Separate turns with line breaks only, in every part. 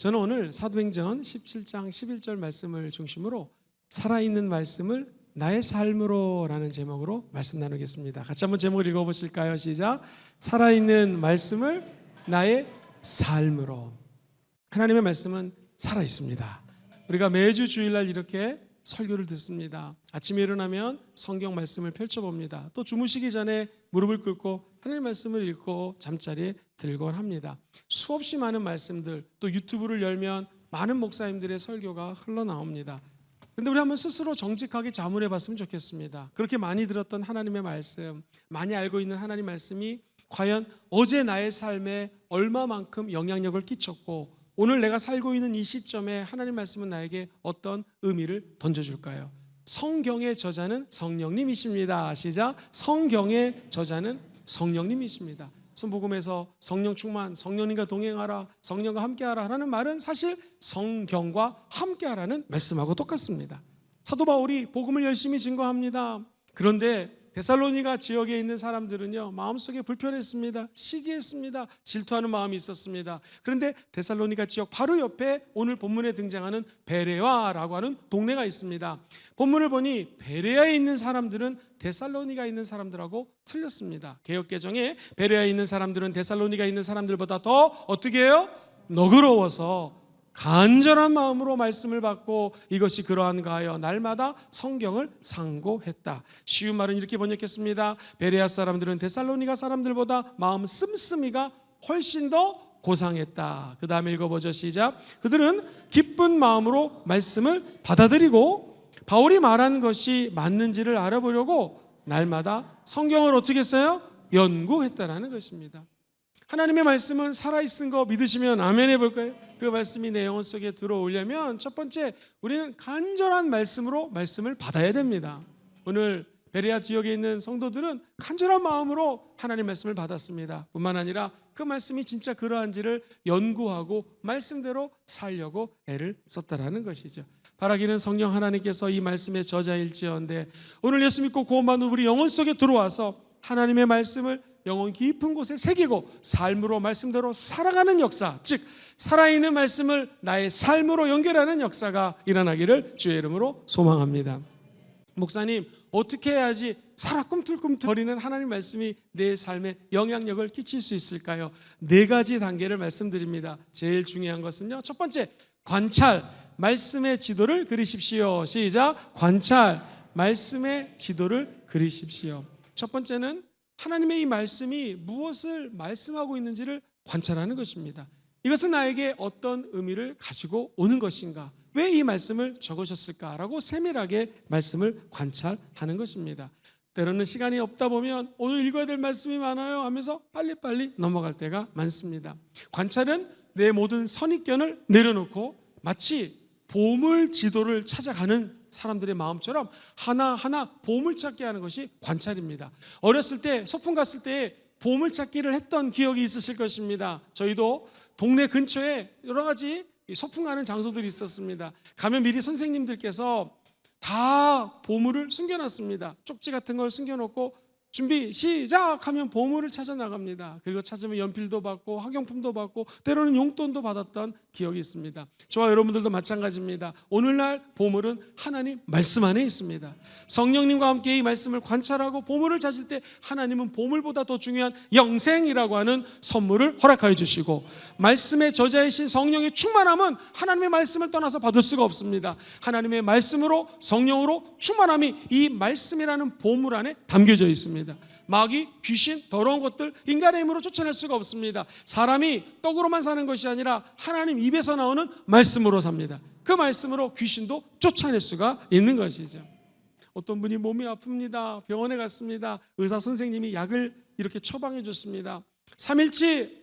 저는 오늘 사도행전 17장 11절 말씀을 중심으로 살아있는 말씀을 나의 삶으로 라는 제목으로 말씀 나누겠습니다. 같이 한번 제목을 읽어보실까요? 시작. 살아있는 말씀을 나의 삶으로. 하나님의 말씀은 살아있습니다. 우리가 매주 주일날 이렇게 설교를 듣습니다. 아침에 일어나면 성경 말씀을 펼쳐봅니다. 또 주무시기 전에 무릎을 꿇고 하나님 말씀을 읽고 잠자리에 들곤 합니다. 수없이 많은 말씀들, 또 유튜브를 열면 많은 목사님들의 설교가 흘러나옵니다. 그런데 우리 한번 스스로 정직하게 자문해 봤으면 좋겠습니다. 그렇게 많이 들었던 하나님의 말씀, 많이 알고 있는 하나님 말씀이 과연 어제 나의 삶에 얼마만큼 영향력을 끼쳤고 오늘 내가 살고 있는 이 시점에 하나님 말씀은 나에게 어떤 의미를 던져줄까요? 성경의 저자는 성령님이십니다. 시작. 성경의 저자는 성령님이십니다. 순복음에서 성령 충만, 성령님과 동행하라, 성령과 함께하라 하는 말은 사실 성경과 함께하라는 말씀하고 똑같습니다. 사도 바울이 복음을 열심히 증거합니다. 그런데 데살로니가 지역에 있는 사람들은요, 마음속에 불편했습니다. 시기했습니다. 질투하는 마음이 있었습니다. 그런데 데살로니가 지역 바로 옆에 오늘 본문에 등장하는 베레아라고 하는 동네가 있습니다. 본문을 보니 베레아에 있는 사람들은 데살로니가 있는 사람들하고 틀렸습니다. 개역개정에 베레아에 있는 사람들은 데살로니가 있는 사람들보다 더 어떻게 해요? 너그러워서 간절한 마음으로 말씀을 받고 이것이 그러한가 하여 날마다 성경을 상고했다. 쉬운 말은 이렇게 번역했습니다. 베레아 사람들은 데살로니가 사람들보다 마음 씀씀이가 훨씬 더 고상했다. 그 다음에 읽어보죠. 시작. 그들은 기쁜 마음으로 말씀을 받아들이고 바울이 말한 것이 맞는지를 알아보려고 날마다 성경을 어떻게 했어요? 연구했다라는 것입니다. 하나님의 말씀은 살아있는 거 믿으시면 아멘 해볼까요? 그 말씀이 내 영혼 속에 들어오려면 첫 번째 우리는 간절한 말씀으로 말씀을 받아야 됩니다. 오늘 베레아 지역에 있는 성도들은 간절한 마음으로 하나님 말씀을 받았습니다. 뿐만 아니라 그 말씀이 진짜 그러한지를 연구하고 말씀대로 살려고 애를 썼다라는 것이죠. 바라기는 성령 하나님께서 이 말씀의 저자일지언데 오늘 예수 믿고 구원받은 우리 영혼 속에 들어와서 하나님의 말씀을 영혼 깊은 곳에 새기고 삶으로 말씀대로 살아가는 역사, 즉 살아있는 말씀을 나의 삶으로 연결하는 역사가 일어나기를 주의 이름으로 소망합니다. 목사님, 어떻게 해야지 살아 꿈틀꿈틀거리는 하나님 말씀이 내 삶에 영향력을 끼칠 수 있을까요? 4가지 단계를 말씀드립니다. 제일 중요한 것은요, 첫 번째, 관찰, 말씀의 지도를 그리십시오. 시작. 관찰, 말씀의 지도를 그리십시오. 첫 번째는 하나님의 이 말씀이 무엇을 말씀하고 있는지를 관찰하는 것입니다. 이것은 나에게 어떤 의미를 가지고 오는 것인가? 왜 이 말씀을 적으셨을까라고 세밀하게 말씀을 관찰하는 것입니다. 때로는 시간이 없다 보면 오늘 읽어야 될 말씀이 많아요 하면서 빨리빨리 넘어갈 때가 많습니다. 관찰은 내 모든 선입견을 내려놓고 마치 보물 지도를 찾아가는 사람들의 마음처럼 하나하나 보물찾기 하는 것이 관찰입니다. 어렸을 때 소풍 갔을 때 보물찾기를 했던 기억이 있으실 것입니다. 저희도 동네 근처에 여러 가지 소풍 가는 장소들이 있었습니다. 가면 미리 선생님들께서 다 보물을 숨겨놨습니다. 쪽지 같은 걸 숨겨놓고 준비 시작하면 보물을 찾아 나갑니다. 그리고 찾으면 연필도 받고 학용품도 받고 때로는 용돈도 받았던 기억이 있습니다. 저와 여러분들도 마찬가지입니다. 오늘날 보물은 하나님 말씀 안에 있습니다. 성령님과 함께 이 말씀을 관찰하고 보물을 찾을 때 하나님은 보물보다 더 중요한 영생이라고 하는 선물을 허락하여 주시고 말씀의 저자이신 성령의 충만함은 하나님의 말씀을 떠나서 받을 수가 없습니다. 하나님의 말씀으로 성령으로 충만함이 이 말씀이라는 보물 안에 담겨져 있습니다. 마귀, 귀신, 더러운 것들 인간의 힘으로 쫓아낼 수가 없습니다. 사람이 떡으로만 사는 것이 아니라 하나님 입에서 나오는 말씀으로 삽니다. 그 말씀으로 귀신도 쫓아낼 수가 있는 것이죠. 어떤 분이 몸이 아픕니다. 병원에 갔습니다. 의사 선생님이 약을 이렇게 처방해 줬습니다. 3일치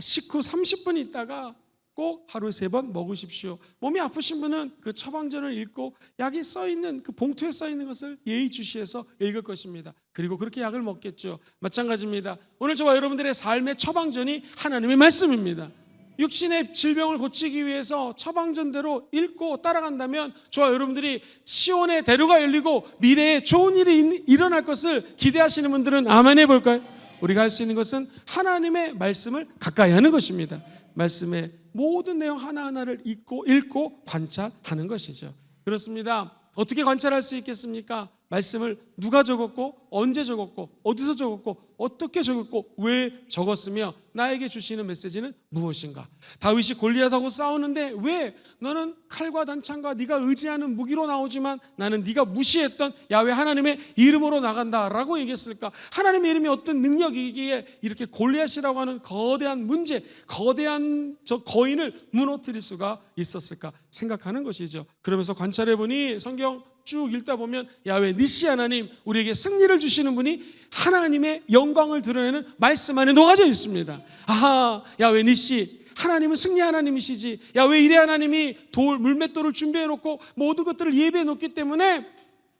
식후 30분 있다가 꼭 하루에 3번 먹으십시오. 몸이 아프신 분은 그 처방전을 읽고 약이 써있는 그 봉투에 써있는 것을 예의주시해서 읽을 것입니다. 그리고 그렇게 약을 먹겠죠. 마찬가지입니다. 오늘 저와 여러분들의 삶의 처방전이 하나님의 말씀입니다. 육신의 질병을 고치기 위해서 처방전대로 읽고 따라간다면 저와 여러분들이 시온의 대로가 열리고 미래에 좋은 일이 일어날 것을 기대하시는 분들은 아멘 해볼까요? 우리가 할 수 있는 것은 하나님의 말씀을 가까이 하는 것입니다. 말씀의 모든 내용 하나하나를 읽고 관찰하는 것이죠. 그렇습니다. 어떻게 관찰할 수 있겠습니까? 말씀을 누가 적었고, 언제 적었고, 어디서 적었고, 어떻게 적었고, 왜 적었으며 나에게 주시는 메시지는 무엇인가? 다윗이 골리앗하고 싸우는데 왜 너는 칼과 단창과 네가 의지하는 무기로 나오지만 나는 네가 무시했던 야훼 하나님의 이름으로 나간다라고 얘기했을까? 하나님의 이름이 어떤 능력이기에 이렇게 골리앗이라고 하는 거대한 문제, 거대한 저 거인을 무너뜨릴 수가 있었을까 생각하는 것이죠. 그러면서 관찰해보니 성경 쭉 읽다 보면 야훼 니시 하나님, 우리에게 승리를 주시는 분이 하나님의 영광을 드러내는 말씀 안에 녹아져 있습니다. 아하, 야훼 니시, 하나님은 승리 하나님이시지. 야훼 이레 하나님이 물맷돌을 준비해 놓고 모든 것들을 예비해 놓기 때문에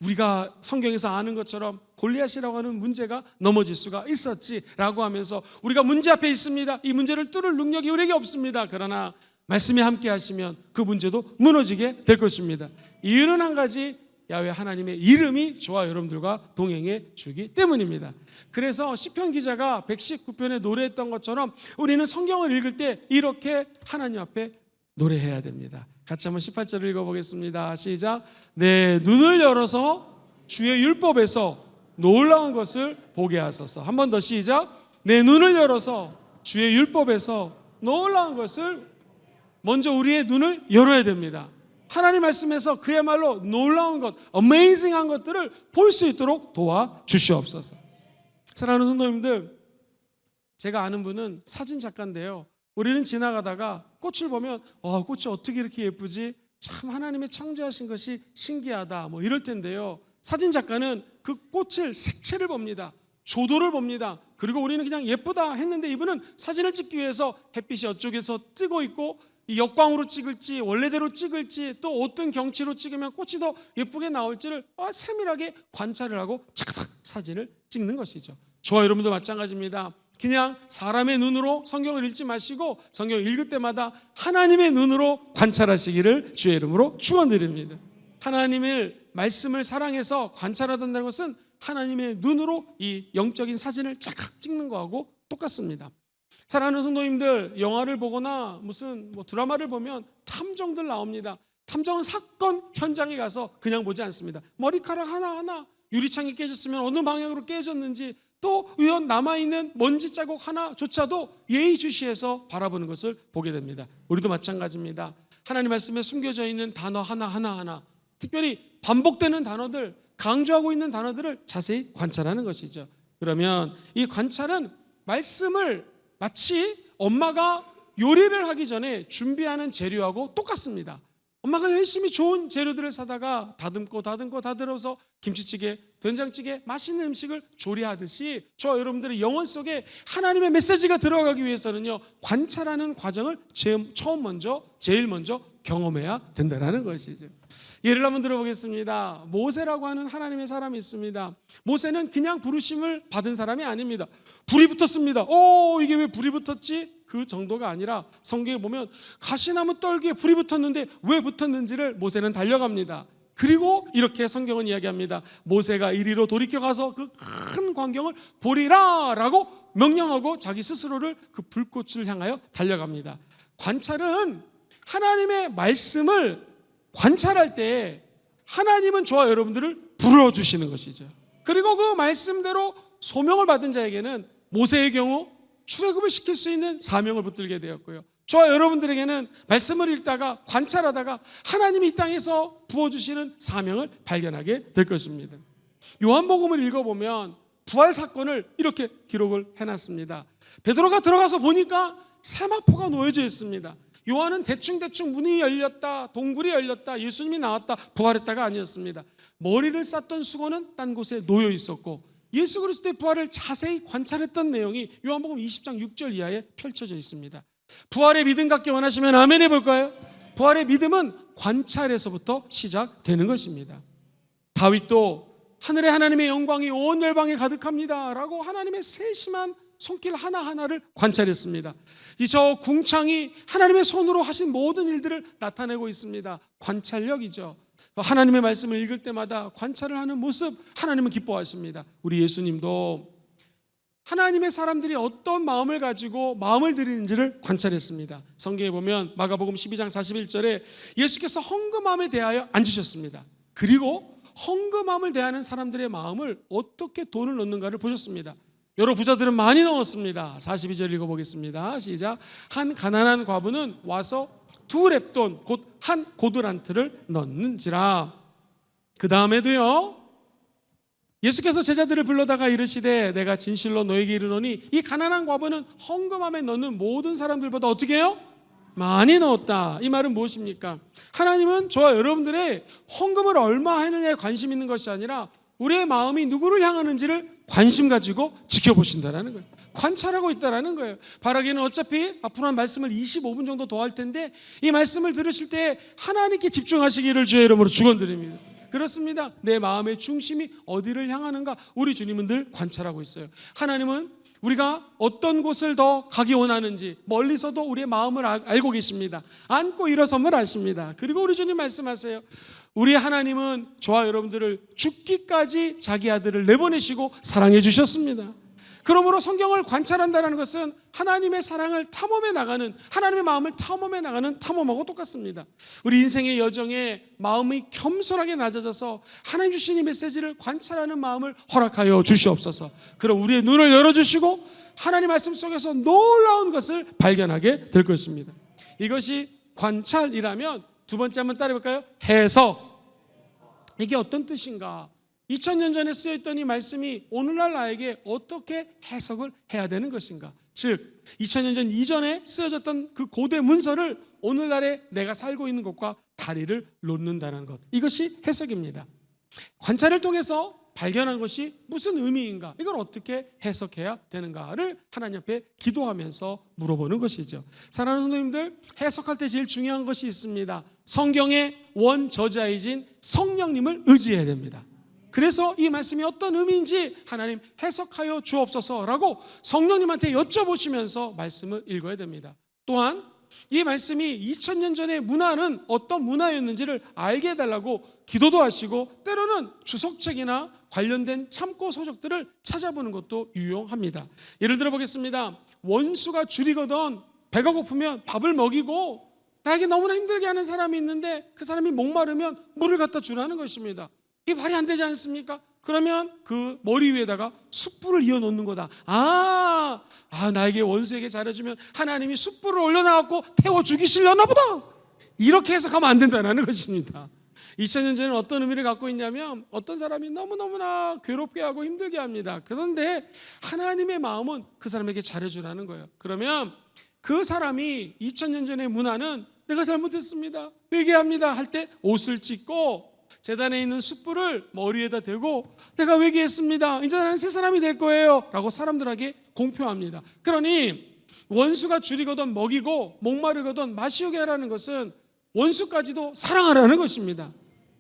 우리가 성경에서 아는 것처럼 골리앗이라고 하는 문제가 넘어질 수가 있었지라고 하면서 우리가 문제 앞에 있습니다. 이 문제를 뚫을 능력이 우리에게 없습니다. 그러나 말씀이 함께 하시면 그 문제도 무너지게 될 것입니다. 이유는 한 가지, 야훼 하나님의 이름이 저와 여러분들과 동행해 주기 때문입니다. 그래서 시편 기자가 119편에 노래했던 것처럼 우리는 성경을 읽을 때 이렇게 하나님 앞에 노래해야 됩니다. 같이 한번 18절을 읽어보겠습니다. 시작. 내 눈을 열어서 주의 율법에서 놀라운 것을 보게 하소서. 한 번 더 시작. 내 눈을 열어서 주의 율법에서 놀라운 것을, 먼저 우리의 눈을 열어야 됩니다. 하나님 말씀에서 그야말로 놀라운 것, 어메이징한 것들을 볼 수 있도록 도와주시옵소서. 사랑하는 성도님들, 제가 아는 분은 사진 작가인데요, 우리는 지나가다가 꽃을 보면 꽃이 어떻게 이렇게 예쁘지? 참 하나님의 창조하신 것이 신기하다, 뭐 이럴 텐데요, 사진 작가는 그 꽃을 색채를 봅니다. 조도를 봅니다. 그리고 우리는 그냥 예쁘다 했는데 이분은 사진을 찍기 위해서 햇빛이 어쪽에서 뜨고 있고 역광으로 찍을지 원래대로 찍을지 또 어떤 경치로 찍으면 꽃이 더 예쁘게 나올지를 세밀하게 관찰을 하고 착착 사진을 찍는 것이죠. 저와 여러분도 마찬가지입니다. 그냥 사람의 눈으로 성경을 읽지 마시고 성경을 읽을 때마다 하나님의 눈으로 관찰하시기를 주의 이름으로 축원드립니다. 하나님의 말씀을 사랑해서 관찰하던다는 것은 하나님의 눈으로 이 영적인 사진을 착착 찍는 거하고 똑같습니다. 사랑하는 성도님들, 영화를 보거나 무슨 드라마를 보면 탐정들 나옵니다. 탐정은 사건 현장에 가서 그냥 보지 않습니다. 머리카락 하나하나, 유리창이 깨졌으면 어느 방향으로 깨졌는지, 또 위험 남아있는 먼지 자국 하나조차도 예의주시해서 바라보는 것을 보게 됩니다. 우리도 마찬가지입니다. 하나님 말씀에 숨겨져 있는 단어 하나하나, 특별히 반복되는 단어들, 강조하고 있는 단어들을 자세히 관찰하는 것이죠. 그러면 이 관찰은 말씀을 마치 엄마가 요리를 하기 전에 준비하는 재료하고 똑같습니다. 엄마가 열심히 좋은 재료들을 사다가 다듬어서 김치찌개, 된장찌개, 맛있는 음식을 조리하듯이 저와 여러분들의 영혼 속에 하나님의 메시지가 들어가기 위해서는요, 관찰하는 과정을 제일 먼저 경험해야 된다는 것이죠. 예를 한번 들어보겠습니다. 모세라고 하는 하나님의 사람이 있습니다. 모세는 그냥 부르심을 받은 사람이 아닙니다. 불이 붙었습니다. 이게 왜 불이 붙었지? 그 정도가 아니라 성경에 보면 가시나무 떨기에 불이 붙었는데 왜 붙었는지를 모세는 달려갑니다. 그리고 이렇게 성경은 이야기합니다. 모세가 이리로 돌이켜가서 그 큰 광경을 보리라 라고 명령하고 자기 스스로를 그 불꽃을 향하여 달려갑니다. 관찰은 하나님의 말씀을 관찰할 때 하나님은 저와 여러분들을 불러주시는 것이죠. 그리고 그 말씀대로 소명을 받은 자에게는 모세의 경우 출애굽을 시킬 수 있는 사명을 붙들게 되었고요, 저와 여러분들에게는 말씀을 읽다가 관찰하다가 하나님이 이 땅에서 부어주시는 사명을 발견하게 될 것입니다. 요한복음을 읽어보면 부활 사건을 이렇게 기록을 해놨습니다. 베드로가 들어가서 보니까 세마포가 놓여져 있습니다. 요한은 대충 문이 열렸다, 동굴이 열렸다, 예수님이 나왔다, 부활했다가 아니었습니다. 머리를 쌌던 수건은 딴 곳에 놓여 있었고 예수 그리스도의 부활을 자세히 관찰했던 내용이 요한복음 20장 6절 이하에 펼쳐져 있습니다. 부활의 믿음 갖기 원하시면 아멘 해볼까요? 부활의 믿음은 관찰에서부터 시작되는 것입니다. 다윗도 하늘에 하나님의 영광이 온 열방에 가득합니다 라고 하나님의 세심한 손길 하나하나를 관찰했습니다. 저 궁창이 하나님의 손으로 하신 모든 일들을 나타내고 있습니다. 관찰력이죠. 하나님의 말씀을 읽을 때마다 관찰을 하는 모습, 하나님은 기뻐하십니다. 우리 예수님도 하나님의 사람들이 어떤 마음을 가지고 마음을 드리는지를 관찰했습니다. 성경에 보면 마가복음 12장 41절에 예수께서 헌금함에 대하여 앉으셨습니다. 그리고 헌금함을 대하는 사람들의 마음을 어떻게 돈을 넣는가를 보셨습니다. 여러 부자들은 많이 넣었습니다. 42절 읽어보겠습니다. 시작. 한 가난한 과부는 와서 2렙돈 곧 한 고드란트를 넣는지라. 그 다음에도요, 예수께서 제자들을 불러다가 이르시되 내가 진실로 너에게 이르노니 이 가난한 과부는 헌금함에 넣는 모든 사람들보다 어떻게 해요? 많이 넣었다. 이 말은 무엇입니까? 하나님은 저와 여러분들의 헌금을 얼마 하느냐에 관심 있는 것이 아니라 우리의 마음이 누구를 향하는지를 관심 가지고 지켜보신다라는 거예요. 관찰하고 있다라는 거예요. 바라기는 어차피 앞으로 한 말씀을 25분 정도 더 할 텐데 이 말씀을 들으실 때 하나님께 집중하시기를 주의 이름으로 축원드립니다. 그렇습니다. 내 마음의 중심이 어디를 향하는가 우리 주님은 늘 관찰하고 있어요. 하나님은 우리가 어떤 곳을 더 가기 원하는지 멀리서도 우리의 마음을 알고 계십니다. 안고 일어섬을 아십니다. 그리고 우리 주님 말씀하세요. 우리 하나님은 저와 여러분들을 죽기까지 자기 아들을 내보내시고 사랑해 주셨습니다. 그러므로 성경을 관찰한다는 것은 하나님의 사랑을 탐험해 나가는, 하나님의 마음을 탐험해 나가는 탐험하고 똑같습니다. 우리 인생의 여정에 마음이 겸손하게 낮아져서 하나님 주신 이 메시지를 관찰하는 마음을 허락하여 주시옵소서. 그럼 우리의 눈을 열어주시고 하나님 말씀 속에서 놀라운 것을 발견하게 될 것입니다. 이것이 관찰이라면 두 번째 한번 따라해볼까요? 해석. 이게 어떤 뜻인가? 2000년 전에 쓰여있던 이 말씀이 오늘날 나에게 어떻게 해석을 해야 되는 것인가? 즉 2000년 전 이전에 쓰여졌던 그 고대 문서를 오늘날에 내가 살고 있는 것과 다리를 놓는다는 것, 이것이 해석입니다. 관찰을 통해서 발견한 것이 무슨 의미인가, 이걸 어떻게 해석해야 되는가를 하나님 앞에 기도하면서 물어보는 것이죠. 사랑하는 성도님들, 해석할 때 제일 중요한 것이 있습니다. 성경의 원저자이신 성령님을 의지해야 됩니다. 그래서 이 말씀이 어떤 의미인지 하나님 해석하여 주옵소서라고 성령님한테 여쭤보시면서 말씀을 읽어야 됩니다. 또한 이 말씀이 2000년 전의 문화는 어떤 문화였는지를 알게 해달라고 기도도 하시고 때로는 주석책이나 관련된 참고 서적들을 찾아보는 것도 유용합니다. 예를 들어 보겠습니다. 원수가 줄이거든 배가 고프면 밥을 먹이고 나에게 너무나 힘들게 하는 사람이 있는데 그 사람이 목마르면 물을 갖다 주라는 것입니다. 이게 말이 안 되지 않습니까? 그러면 그 머리 위에다가 숯불을 이어 놓는 거다. 나에게 원수에게 잘해주면 하나님이 숯불을 올려놔갖고 태워 죽이시려나 보다. 이렇게 해석하면 안 된다는 것입니다. 2000년 전에는 어떤 의미를 갖고 있냐면 어떤 사람이 너무너무나 괴롭게 하고 힘들게 합니다. 그런데 하나님의 마음은 그 사람에게 잘해주라는 거예요. 그러면 그 사람이 2000년 전의 문화는 내가 잘못했습니다, 회개합니다 할 때 옷을 찢고 제단에 있는 숯불을 머리에다 대고 내가 회개했습니다, 이제 나는 새 사람이 될 거예요 라고 사람들에게 공표합니다. 그러니 원수가 줄이거든 먹이고 목마르거든 마시우게 하라는 것은 원수까지도 사랑하라는 것입니다.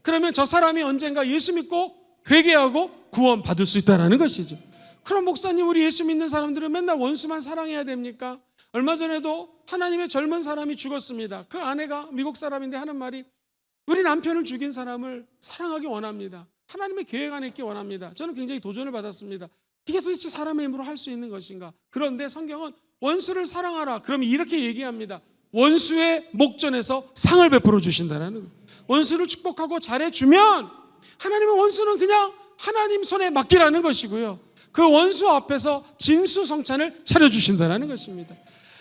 그러면 저 사람이 언젠가 예수 믿고 회개하고 구원 받을 수 있다는 것이죠. 그럼 목사님, 우리 예수 믿는 사람들은 맨날 원수만 사랑해야 됩니까? 얼마 전에도 하나님의 젊은 사람이 죽었습니다. 그 아내가 미국 사람인데 하는 말이 우리 남편을 죽인 사람을 사랑하기 원합니다. 하나님의 계획 안에 있기 원합니다. 저는 굉장히 도전을 받았습니다. 이게 도대체 사람의 힘으로 할 수 있는 것인가? 그런데 성경은 원수를 사랑하라. 그러면 이렇게 얘기합니다. 원수의 목전에서 상을 베풀어 주신다는 거예요. 원수를 축복하고 잘해주면 하나님의 원수는 그냥 하나님 손에 맡기라는 것이고요. 그 원수 앞에서 진수성찬을 차려주신다는 것입니다.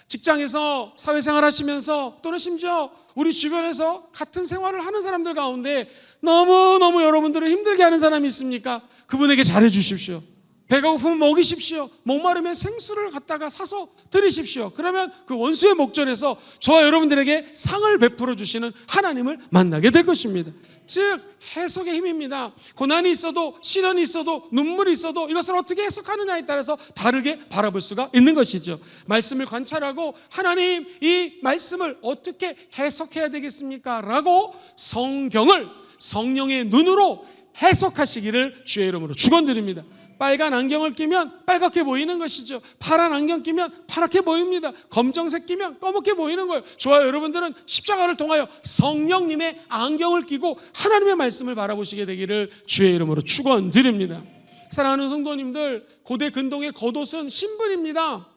직장에서 사회생활 하시면서 또는 심지어 우리 주변에서 같은 생활을 하는 사람들 가운데 너무너무 여러분들을 힘들게 하는 사람이 있습니까? 그분에게 잘해 주십시오. 배가 고프면 먹이십시오. 목마르면 생수를 갖다가 사서 드리십시오. 그러면 그 원수의 목전에서 저와 여러분들에게 상을 베풀어 주시는 하나님을 만나게 될 것입니다. 즉 해석의 힘입니다. 고난이 있어도 시련이 있어도 눈물이 있어도 이것을 어떻게 해석하느냐에 따라서 다르게 바라볼 수가 있는 것이죠. 말씀을 관찰하고 하나님, 이 말씀을 어떻게 해석해야 되겠습니까? 라고 성경을 성령의 눈으로 해석하시기를 주의 이름으로 축원드립니다. 빨간 안경을 끼면 빨갛게 보이는 것이죠. 파란 안경 끼면 파랗게 보입니다. 검정색 끼면 검게 보이는 거예요. 저와 여러분들은 십자가를 통하여 성령님의 안경을 끼고 하나님의 말씀을 바라보시게 되기를 주의 이름으로 축원드립니다. 사랑하는 성도님들, 고대 근동의 겉옷은 신분입니다.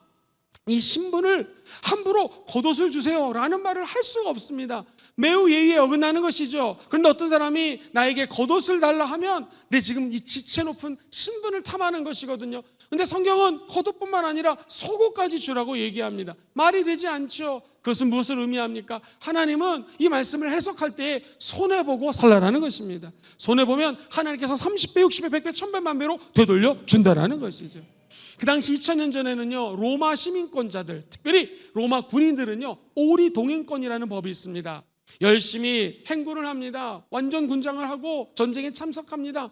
이 신분을 함부로 겉옷을 주세요 라는 말을 할 수가 없습니다. 매우 예의에 어긋나는 것이죠. 그런데 어떤 사람이 나에게 겉옷을 달라 하면 내 지금 이 지체 높은 신분을 탐하는 것이거든요. 근데 성경은 겉옷뿐만 아니라 속옷까지 주라고 얘기합니다. 말이 되지 않죠. 그것은 무엇을 의미합니까? 하나님은 이 말씀을 해석할 때 손해보고 살라라는 것입니다. 손해보면 하나님께서 30배, 60배, 100배, 1000배, 만배로 되돌려 준다라는 것이죠. 그 당시 2000년 전에는요, 로마 시민권자들, 특별히 로마 군인들은요, 오리 동행권이라는 법이 있습니다. 열심히 행군을 합니다. 완전 군장을 하고 전쟁에 참석합니다.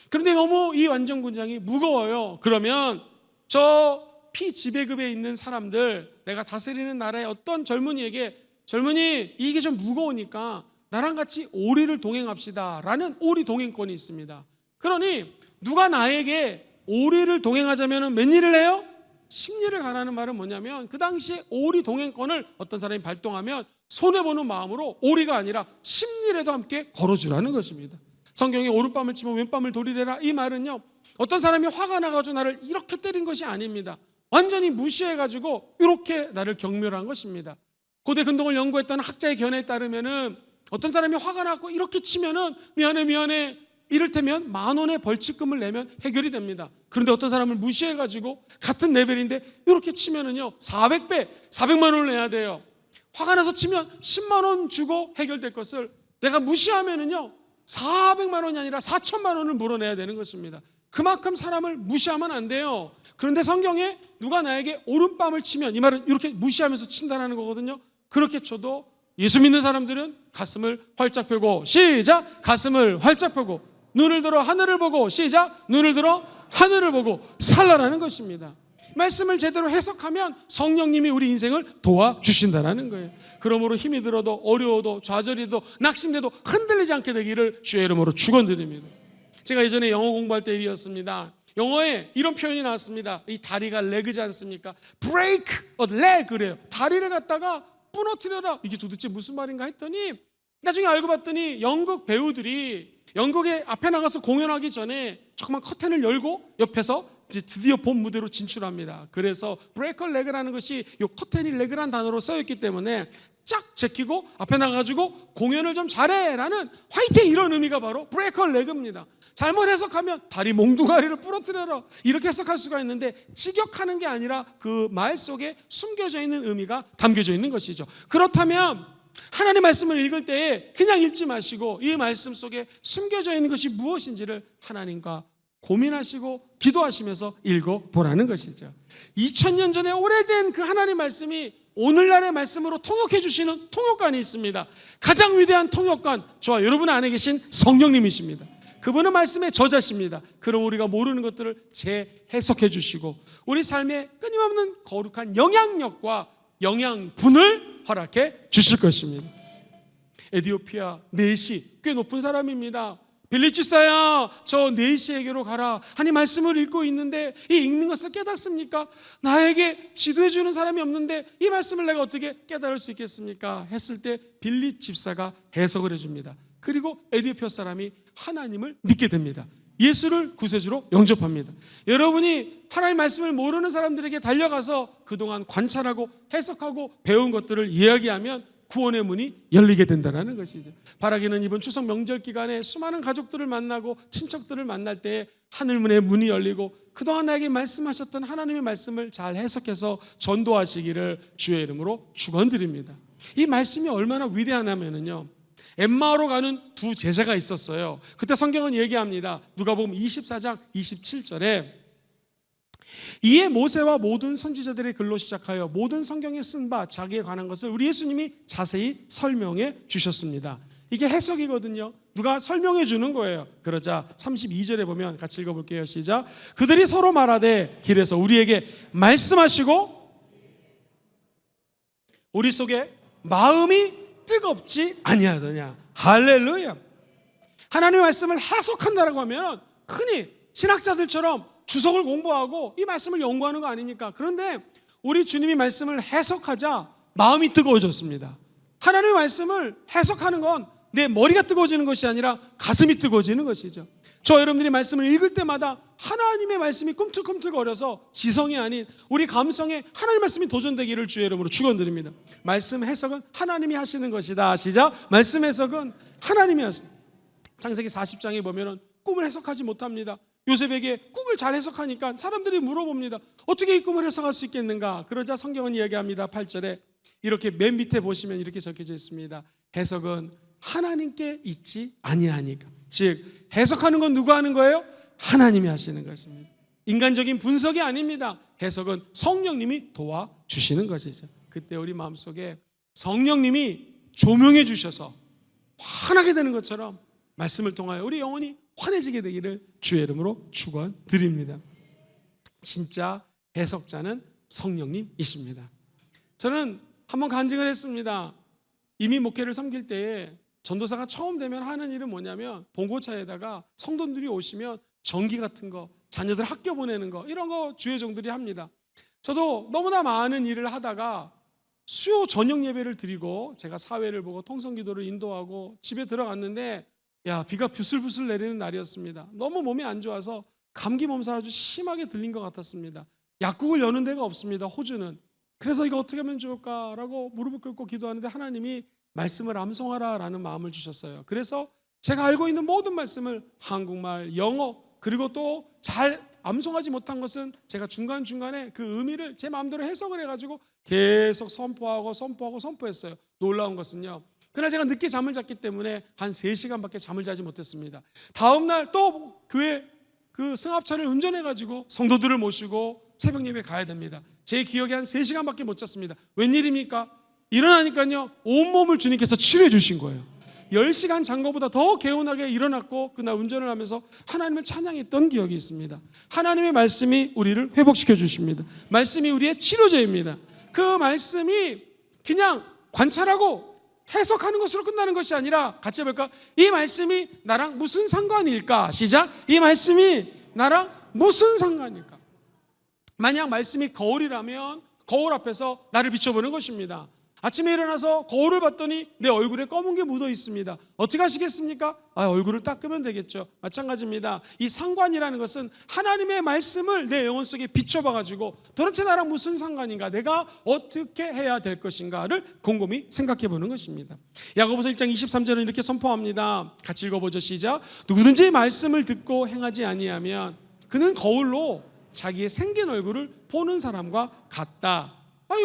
그런데 너무 이 완전 군장이 무거워요. 그러면 저 피지배급에 있는 사람들, 내가 다스리는 나라의 어떤 젊은이에게, 젊은이 이게 좀 무거우니까 나랑 같이 오리를 동행합시다 라는 오리 동행권이 있습니다. 그러니 누가 나에게 오리를 동행하자면 몇 일을 해요? 10리를 가라는 말은 뭐냐면, 그 당시에 오리 동행권을 어떤 사람이 발동하면 손해보는 마음으로 오리가 아니라 10리라도 함께 걸어주라는 것입니다. 성경에 오른밤을 치면 왼밤을 도리래라, 이 말은요, 어떤 사람이 화가 나가지고 나를 이렇게 때린 것이 아닙니다. 완전히 무시해가지고 이렇게 나를 경멸한 것입니다. 고대 근동을 연구했던 학자의 견해에 따르면은 어떤 사람이 화가 나고 이렇게 치면은 미안해 이를테면 10,000원의 벌칙금을 내면 해결이 됩니다. 그런데 어떤 사람을 무시해가지고 같은 레벨인데 이렇게 치면은요 400배, 400만 원을 내야 돼요. 화가 나서 치면 10만 원 주고 해결될 것을 내가 무시하면은요 400만 원이 아니라 4천만 원을 물어내야 되는 것입니다. 그만큼 사람을 무시하면 안 돼요. 그런데 성경에 누가 나에게 오른밤을 치면, 이 말은 이렇게 무시하면서 친다는 거거든요. 그렇게 쳐도 예수 믿는 사람들은 가슴을 활짝 펴고, 시작! 가슴을 활짝 펴고, 눈을 들어 하늘을 보고, 시작! 눈을 들어 하늘을 보고 살라라는 것입니다. 말씀을 제대로 해석하면 성령님이 우리 인생을 도와주신다는 거예요. 그러므로 힘이 들어도 어려워도 좌절해도 낙심돼도 흔들리지 않게 되기를 주의 이름으로 축원드립니다. 제가 예전에 영어 공부할 때 일이었습니다. 영어에 이런 표현이 나왔습니다. 이 다리가 레그지 않습니까? break a leg 그래요. 다리를 갖다가 부러뜨려라. 이게 도대체 무슨 말인가 했더니 나중에 알고 봤더니 연극 배우들이 연극에 앞에 나가서 공연하기 전에 조그만 커튼을 열고 옆에서 이제 드디어 본 무대로 진출합니다. 그래서 break a leg라는 것이 이 커튼이 레그란 단어로 써있기 때문에 쫙 제끼고 앞에 나가가지고 공연을 좀 잘해라는 화이팅, 이런 의미가 바로 break a leg입니다. 잘못 해석하면 다리 몽둥아리를 부러뜨려라 이렇게 해석할 수가 있는데, 직역하는 게 아니라 그 말 속에 숨겨져 있는 의미가 담겨져 있는 것이죠. 그렇다면 하나님 말씀을 읽을 때에 그냥 읽지 마시고 이 말씀 속에 숨겨져 있는 것이 무엇인지를 하나님과 고민하시고 기도하시면서 읽어보라는 것이죠. 2000년 전에 오래된 그 하나님 말씀이 오늘날의 말씀으로 통역해 주시는 통역관이 있습니다. 가장 위대한 통역관, 저와 여러분 안에 계신 성령님이십니다. 그분은 말씀의 저자십니다. 그럼 우리가 모르는 것들을 재해석해 주시고 우리 삶에 끊임없는 거룩한 영향력과 영양분을 허락해 주실 것입니다. 에디오피아 네시, 꽤 높은 사람입니다. 빌리치사야, 저 네시에게로 가라. 하나님 말씀을 읽고 있는데 이 읽는 것을 깨닫습니까? 나에게 지도해 주는 사람이 없는데 이 말씀을 내가 어떻게 깨달을 수 있겠습니까? 했을 때 빌립 집사가 해석을 해줍니다. 그리고 에디오피아 사람이 하나님을 믿게 됩니다. 예수를 구세주로 영접합니다. 여러분이 하나님 말씀을 모르는 사람들에게 달려가서 그동안 관찰하고 해석하고 배운 것들을 이야기하면 구원의 문이 열리게 된다는 것이죠. 바라기는 이번 추석 명절 기간에 수많은 가족들을 만나고 친척들을 만날 때 하늘문의 문이 열리고 그동안 나에게 말씀하셨던 하나님의 말씀을 잘 해석해서 전도하시기를 주의 이름으로 축원드립니다. 이 말씀이 얼마나 위대하냐면요, 엠마오로 가는 두 제자가 있었어요. 그때 성경은 얘기합니다. 누가복음 24장 27절에 이에 모세와 모든 선지자들의 글로 시작하여 모든 성경에 쓴 바 자기에 관한 것을 우리 예수님이 자세히 설명해 주셨습니다. 이게 해석이거든요. 누가 설명해 주는 거예요. 그러자 32절에 보면 같이 읽어볼게요. 시작. 그들이 서로 말하되 길에서 우리에게 말씀하시고 우리 속에 마음이 뜨겁지 아니하더냐. 할렐루야. 하나님의 말씀을 해석한다라고 하면 흔히 신학자들처럼 주석을 공부하고 이 말씀을 연구하는 거 아닙니까? 그런데 우리 주님이 말씀을 해석하자 마음이 뜨거워졌습니다. 하나님의 말씀을 해석하는 건 내 머리가 뜨거워지는 것이 아니라 가슴이 뜨거워지는 것이죠. 저 여러분들이 말씀을 읽을 때마다 하나님의 말씀이 꿈틀꿈틀거려서 지성이 아닌 우리 감성에 하나님의 말씀이 도전되기를 주의 이름으로 축원드립니다. 말씀 해석은 하나님이 하시는 것이다. 시작. 말씀 해석은 하나님이 하시는. 창세기 40장에 보면은 꿈을 해석하지 못합니다. 요셉에게 꿈을 잘 해석하니까 사람들이 물어봅니다. 어떻게 이 꿈을 해석할 수 있겠는가? 그러자 성경은 이야기합니다. 8절에 이렇게 맨 밑에 보시면 이렇게 적혀져 있습니다. 해석은 하나님께 있지 아니하니까. 즉 해석하는 건 누가 하는 거예요? 하나님이 하시는 것입니다. 인간적인 분석이 아닙니다. 해석은 성령님이 도와주시는 것이죠. 그때 우리 마음속에 성령님이 조명해 주셔서 환하게 되는 것처럼 말씀을 통하여 우리 영혼이 환해지게 되기를 주의 이름으로 축원드립니다. 진짜 해석자는 성령님이십니다. 저는 한번 간증을 했습니다. 이미 목회를 섬길 때에 전도사가 처음 되면 하는 일은 뭐냐면 봉고차에다가 성도들이 오시면 전기 같은 거, 자녀들 학교 보내는 거, 이런 거 주회종들이 합니다. 저도 너무나 많은 일을 하다가 수요 저녁 예배를 드리고 제가 사회를 보고 통성기도를 인도하고 집에 들어갔는데 비가 부슬부슬 내리는 날이었습니다. 너무 몸이 안 좋아서 감기 몸살 아주 심하게 들린 것 같았습니다. 약국을 여는 데가 없습니다. 호주는. 그래서 이거 어떻게 하면 좋을까라고 무릎을 꿇고 기도하는데 하나님이 말씀을 암송하라라는 마음을 주셨어요. 그래서 제가 알고 있는 모든 말씀을 한국말, 영어, 그리고 또 잘 암송하지 못한 것은 제가 중간중간에 그 의미를 제 마음대로 해석을 해가지고 계속 선포했어요. 놀라운 것은요, 그날 제가 늦게 잠을 잤기 때문에 한 3시간밖에 잠을 자지 못했습니다. 다음날 또 교회 그 승합차를 운전해가지고 성도들을 모시고 새벽 예배 가야 됩니다. 제 기억에 한 3시간밖에 못 잤습니다. 웬일입니까? 일어나니까요 온몸을 주님께서 치료해 주신 거예요. 10시간 잔 것보다 더 개운하게 일어났고 그날 운전을 하면서 하나님을 찬양했던 기억이 있습니다. 하나님의 말씀이 우리를 회복시켜 주십니다. 말씀이 우리의 치료제입니다. 그 말씀이 그냥 관찰하고 해석하는 것으로 끝나는 것이 아니라 같이 해볼까? 이 말씀이 나랑 무슨 상관일까? 시작. 이 말씀이 나랑 무슨 상관일까? 만약 말씀이 거울이라면 거울 앞에서 나를 비춰보는 것입니다. 아침에 일어나서 거울을 봤더니 내 얼굴에 검은 게 묻어 있습니다. 어떻게 하시겠습니까? 얼굴을 닦으면 되겠죠. 마찬가지입니다. 이 상관이라는 것은 하나님의 말씀을 내 영혼 속에 비춰봐가지고 도대체 나랑 무슨 상관인가, 내가 어떻게 해야 될 것인가를 곰곰이 생각해보는 것입니다. 야고보서 1장 23절은 이렇게 선포합니다. 같이 읽어보죠. 시작. 누구든지 말씀을 듣고 행하지 아니하면 그는 거울로 자기의 생긴 얼굴을 보는 사람과 같다.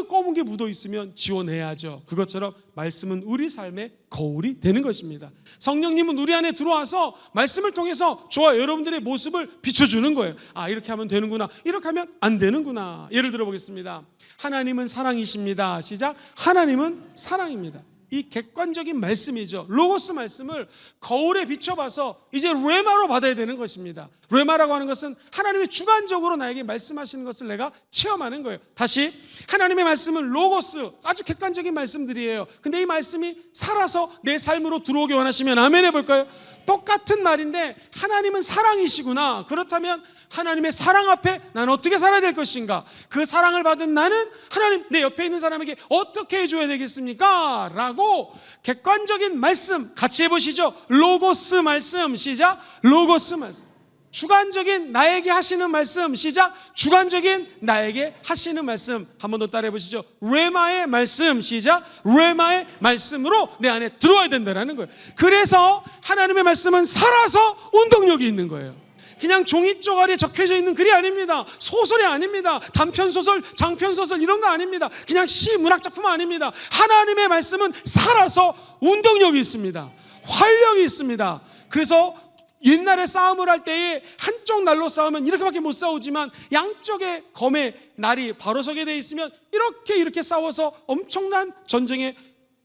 검은 게 묻어 있으면 지워내야죠. 그것처럼 말씀은 우리 삶의 거울이 되는 것입니다. 성령님은 우리 안에 들어와서 말씀을 통해서 저와 여러분들의 모습을 비춰주는 거예요. 이렇게 하면 되는구나, 이렇게 하면 안 되는구나. 예를 들어보겠습니다. 하나님은 사랑이십니다. 시작. 하나님은 사랑입니다. 이 객관적인 말씀이죠. 로고스 말씀을 거울에 비춰봐서 이제 레마로 받아야 되는 것입니다. 레마라고 하는 것은 하나님의 주관적으로 나에게 말씀하시는 것을 내가 체험하는 거예요. 다시, 하나님의 말씀은 로고스, 아주 객관적인 말씀들이에요. 근데 이 말씀이 살아서 내 삶으로 들어오기 원하시면 아멘 해볼까요? 똑같은 말인데 하나님은 사랑이시구나. 그렇다면 하나님의 사랑 앞에 나는 어떻게 살아야 될 것인가? 그 사랑을 받은 나는 하나님, 내 옆에 있는 사람에게 어떻게 해줘야 되겠습니까? 라고 객관적인 말씀 같이 해보시죠. 로고스 말씀. 시작. 로고스 말씀. 주관적인 나에게 하시는 말씀. 시작. 주관적인 나에게 하시는 말씀. 한 번 더 따라해 보시죠. 레마의 말씀. 시작. 레마의 말씀으로 내 안에 들어와야 된다는 거예요. 그래서 하나님의 말씀은 살아서 운동력이 있는 거예요. 그냥 종이 쪼가리에 적혀져 있는 글이 아닙니다. 소설이 아닙니다. 단편소설, 장편소설 이런 거 아닙니다. 그냥 시, 문학작품 아닙니다. 하나님의 말씀은 살아서 운동력이 있습니다. 활력이 있습니다. 그래서 옛날에 싸움을 할 때에 한쪽 날로 싸우면 이렇게밖에 못 싸우지만 양쪽의 검에 날이 바로 서게 돼 있으면 이렇게 싸워서 엄청난 전쟁에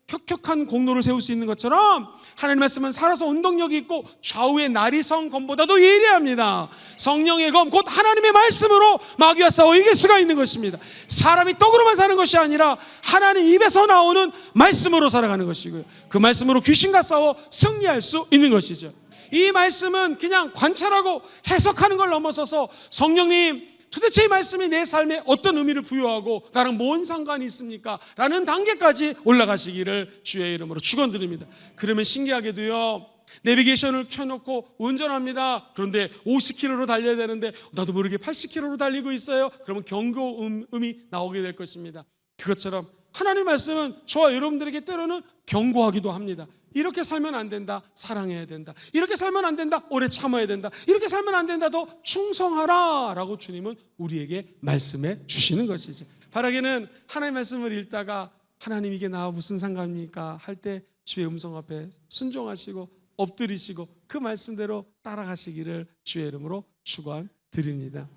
혁혁한 공로를 세울 수 있는 것처럼 하나님의 말씀은 살아서 운동력이 있고 좌우의 날이 선 검보다도 예리합니다. 성령의 검, 곧 하나님의 말씀으로 마귀와 싸워 이길 수가 있는 것입니다. 사람이 떡으로만 사는 것이 아니라 하나님 입에서 나오는 말씀으로 살아가는 것이고요, 그 말씀으로 귀신과 싸워 승리할 수 있는 것이죠. 이 말씀은 그냥 관찰하고 해석하는 걸 넘어서서 성령님, 도대체 이 말씀이 내 삶에 어떤 의미를 부여하고 나랑 뭔 상관이 있습니까? 라는 단계까지 올라가시기를 주의 이름으로 축원드립니다. 그러면 신기하게도요, 내비게이션을 켜놓고 운전합니다. 그런데 50km로 달려야 되는데 나도 모르게 80km로 달리고 있어요. 그러면 경고음이 나오게 될 것입니다. 그것처럼 하나님의 말씀은 저와 여러분들에게 때로는 경고하기도 합니다. 이렇게 살면 안 된다, 사랑해야 된다. 이렇게 살면 안 된다, 오래 참아야 된다. 이렇게 살면 안 된다, 더 충성하라 라고 주님은 우리에게 말씀해 주시는 것이죠. 바라기는 하나님의 말씀을 읽다가 하나님 이게 나와 무슨 상관입니까? 할 때 주의 음성 앞에 순종하시고 엎드리시고 그 말씀대로 따라가시기를 주의 이름으로 축원드립니다.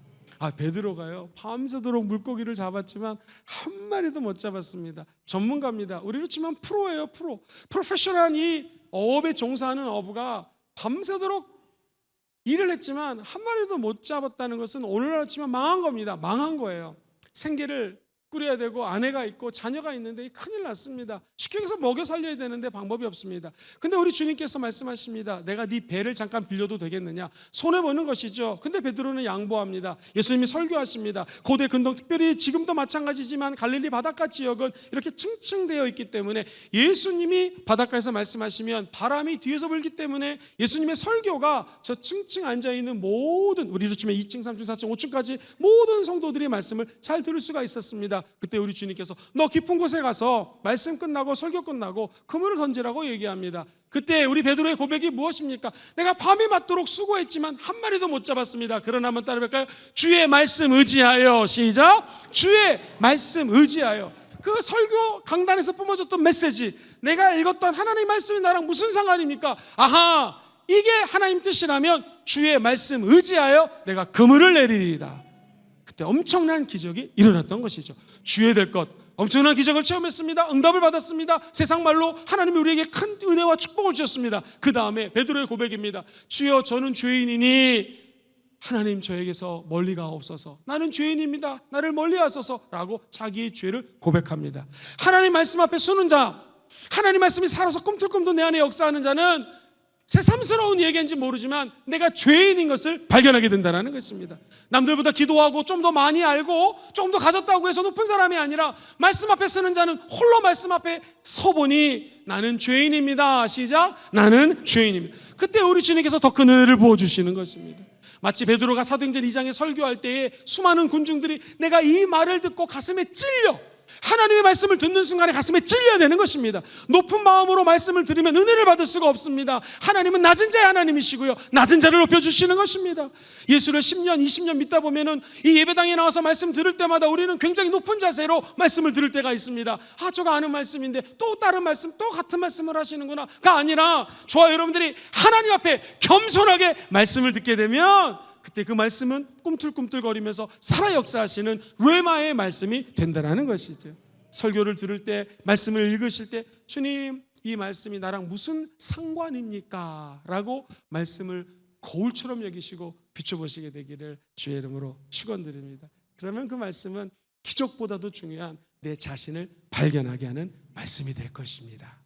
베드로가요, 밤새도록 물고기를 잡았지만 한 마리도 못 잡았습니다. 전문가입니다. 우리로 치면 프로예요. 프로페셔널한 이 어업에 종사하는 어부가 밤새도록 일을 했지만 한 마리도 못 잡았다는 것은 오늘날 치면 망한 겁니다. 망한 거예요. 생계를 꾸려야 되고 아내가 있고 자녀가 있는데 큰일 났습니다. 쉽게 해서 먹여 살려야 되는데 방법이 없습니다. 근데 우리 주님께서 말씀하십니다. 내가 네 배를 잠깐 빌려도 되겠느냐? 손해보는 것이죠. 근데 베드로는 양보합니다. 예수님이 설교하십니다. 고대 근동, 특별히 지금도 마찬가지지만 갈릴리 바닷가 지역은 이렇게 층층되어 있기 때문에 예수님이 바닷가에서 말씀하시면 바람이 뒤에서 불기 때문에 예수님의 설교가 저 층층 앉아있는 모든, 우리로 치면 2층, 3층, 4층, 5층까지 모든 성도들의 말씀을 잘 들을 수가 있었습니다. 그때 우리 주님께서 너 깊은 곳에 가서 말씀 끝나고 설교 끝나고 그물을 던지라고 얘기합니다. 그때 우리 베드로의 고백이 무엇입니까? 내가 밤이 맞도록 수고했지만 한 마리도 못 잡았습니다. 그러나 한번 따라볼까요? 주의 말씀 의지하여, 시작, 주의 말씀 의지하여. 그 설교 강단에서 뿜어졌던 메시지, 내가 읽었던 하나님의 말씀이 나랑 무슨 상관입니까? 아하, 이게 하나님 뜻이라면 주의 말씀 의지하여 내가 그물을 내리리이다. 그때 엄청난 기적이 일어났던 것이죠. 주의 될 것, 엄청난 기적을 체험했습니다. 응답을 받았습니다. 세상 말로 하나님이 우리에게 큰 은혜와 축복을 주셨습니다. 그 다음에 베드로의 고백입니다. 주여, 저는 죄인이니 하나님 저에게서 멀리 가옵소서. 나는 죄인입니다. 나를 멀리 하소서 라고 자기의 죄를 고백합니다. 하나님 말씀 앞에 서는 자, 하나님 말씀이 살아서 꿈틀꿈틀 내 안에 역사하는 자는 새삼스러운 얘기인지 모르지만 내가 죄인인 것을 발견하게 된다는 것입니다. 남들보다 기도하고 좀 더 많이 알고 좀 더 가졌다고 해서 높은 사람이 아니라 말씀 앞에 서는 자는 홀로 말씀 앞에 서보니 나는 죄인입니다. 시작, 나는 죄인입니다. 그때 우리 주님께서 더 큰 은혜를 부어주시는 것입니다. 마치 베드로가 사도행전 2장에 설교할 때에 수많은 군중들이 내가 이 말을 듣고 가슴에 찔려, 하나님의 말씀을 듣는 순간에 가슴에 찔려야 되는 것입니다. 높은 마음으로 말씀을 들으면 은혜를 받을 수가 없습니다. 하나님은 낮은 자의 하나님이시고요, 낮은 자를 높여주시는 것입니다. 예수를 10년, 20년 믿다 보면은 이 예배당에 나와서 말씀 들을 때마다 우리는 굉장히 높은 자세로 말씀을 들을 때가 있습니다. 저거 아는 말씀인데 또 다른 말씀, 또 같은 말씀을 하시는구나가 아니라 저와 여러분들이 하나님 앞에 겸손하게 말씀을 듣게 되면 그때 그 말씀은 꿈틀꿈틀거리면서 살아 역사하시는 뢰마의 말씀이 된다는 것이죠. 설교를 들을 때, 말씀을 읽으실 때 주님, 이 말씀이 나랑 무슨 상관입니까? 라고 말씀을 거울처럼 여기시고 비춰보시게 되기를 주의 이름으로 축원드립니다. 그러면 그 말씀은 기적보다도 중요한 내 자신을 발견하게 하는 말씀이 될 것입니다.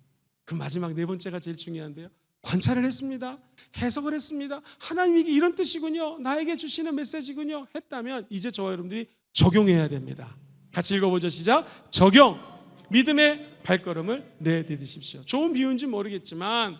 그 마지막 네 번째가 제일 중요한데요, 관찰을 했습니다. 해석을 했습니다. 하나님이 이런 뜻이군요, 나에게 주시는 메시지군요 했다면 이제 저와 여러분들이 적용해야 됩니다. 같이 읽어보죠. 시작. 적용. 믿음의 발걸음을 내디디십시오. 좋은 비유인지 모르겠지만